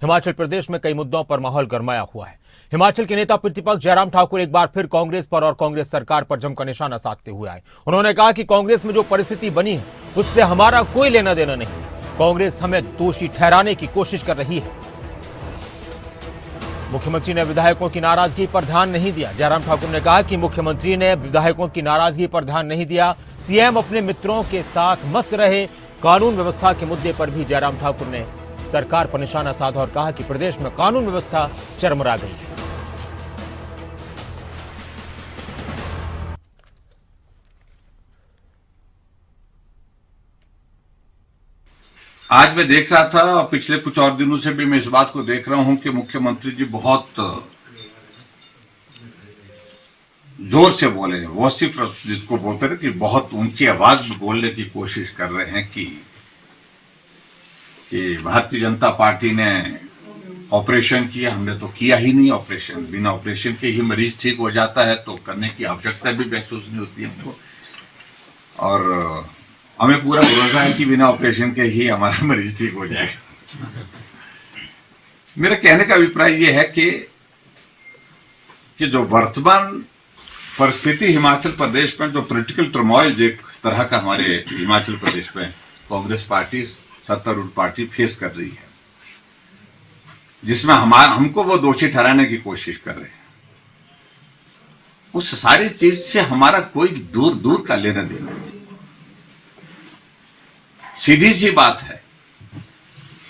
हिमाचल प्रदेश में कई मुद्दों पर माहौल गरमाया हुआ है। हिमाचल के नेता प्रतिपक्ष जयराम ठाकुर एक बार फिर कांग्रेस पर और कांग्रेस सरकार पर जमकर निशाना साधते हुए आए। उन्होंने कहा कि कांग्रेस में जो परिस्थिति बनी है उससे हमारा कोई लेना देना नहीं। कांग्रेस हमें दोषी ठहराने की कोशिश कर रही है। मुख्यमंत्री ने विधायकों की नाराजगी पर ध्यान नहीं दिया। जयराम ठाकुर ने कहा कि मुख्यमंत्री ने विधायकों की नाराजगी पर ध्यान नहीं दिया। सीएम अपने मित्रों के साथ मस्त रहे। कानून व्यवस्था के मुद्दे पर भी जयराम ठाकुर ने सरकार पर निशाना साधा और कहा कि प्रदेश में कानून व्यवस्था चरमरा गई है। आज मैं देख रहा था और पिछले कुछ और दिनों से भी मैं इस बात को देख रहा हूं कि मुख्यमंत्री जी बहुत जोर से बोले हैं। वो सिर्फ जिसको बोलते हैं कि बहुत ऊंची आवाज में बोलने की कोशिश कर रहे हैं कि भारतीय जनता पार्टी ने ऑपरेशन किया। हमने तो किया ही नहीं ऑपरेशन। बिना ऑपरेशन के ही मरीज ठीक हो जाता है तो करने की आवश्यकता भी महसूस नहीं होती हमको। और हमें पूरा भरोसा है कि बिना ऑपरेशन के ही हमारा मरीज ठीक हो जाएगा। मेरा कहने का अभिप्राय यह है कि जो वर्तमान परिस्थिति हिमाचल प्रदेश में, जो पॉलिटिकल टर्मोइल एक तरह का हमारे हिमाचल प्रदेश में कांग्रेस पार्टी, सत्तारूढ़ पार्टी फेस कर रही है, जिसमें हमको वो दोषी ठहराने की कोशिश कर रहे हैं, उस सारी चीज से हमारा कोई दूर दूर का लेना देना नहीं। सीधी सी बात है,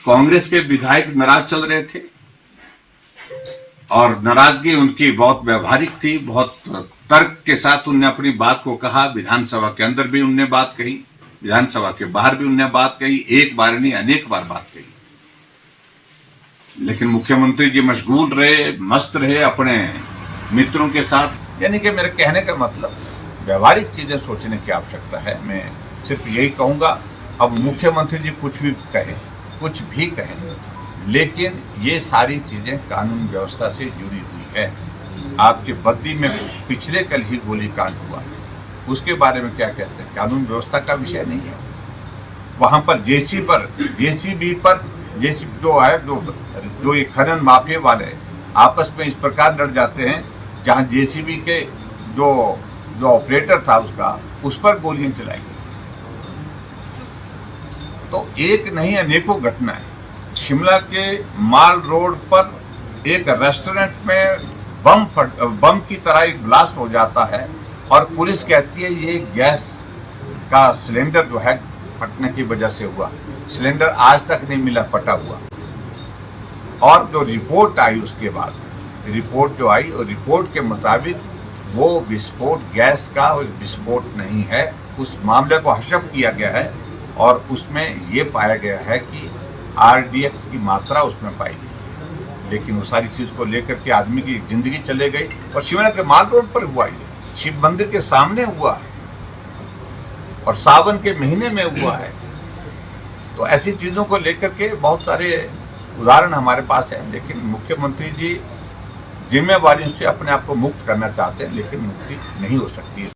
कांग्रेस के विधायक नाराज चल रहे थे और नाराजगी उनकी बहुत व्यवहारिक थी। बहुत तर्क के साथ उनने अपनी बात को कहा। विधानसभा के अंदर भी उनने बात कही, विधानसभा के बाहर भी उनने बात कही। एक बार नहीं, अनेक बार बात कही। लेकिन मुख्यमंत्री जी मशगूल रहे, मस्त रहे अपने मित्रों के साथ। यानी कि मेरे कहने का मतलब व्यवहारिक चीजें सोचने की आवश्यकता है। मैं सिर्फ यही कहूंगा, अब मुख्यमंत्री जी कुछ भी कहें, लेकिन ये सारी चीजें कानून व्यवस्था से जुड़ी हुई है। आपके बद्दी में पिछले कल ही गोलीकांड हुआ, उसके बारे में क्या कहते हैं? कानून व्यवस्था का विषय नहीं है। वहां पर जेसीबी जो है, जो ये खनन माफिया वाले आपस में इस प्रकार लड़ जाते हैं, जहां जेसीबी के जो ऑपरेटर था उस पर गोलियां चलाई गई। तो एक नहीं अनेकों घटनाएं। शिमला के माल रोड पर एक रेस्टोरेंट में बम की तरह एक ब्लास्ट हो जाता है और पुलिस कहती है ये गैस का सिलेंडर जो है फटने की वजह से हुआ। सिलेंडर आज तक नहीं मिला, फटा हुआ। और जो रिपोर्ट आई उसके बाद, और रिपोर्ट के मुताबिक वो विस्फोट गैस का विस्फोट नहीं है। उस मामले को हशप किया गया है और उसमें ये पाया गया है कि RDX की मात्रा उसमें पाई गई है। लेकिन वो सारी चीज़ को लेकर के आदमी की जिंदगी चले गई। और शिमला के माल रोड पर हुआ, ये शिव मंदिर के सामने हुआ है और सावन के महीने में हुआ है। तो ऐसी चीज़ों को लेकर के बहुत सारे उदाहरण हमारे पास हैं। लेकिन मुख्यमंत्री जी जिम्मेवारियों से अपने आप को मुक्त करना चाहते हैं, लेकिन मुक्ति नहीं हो सकती।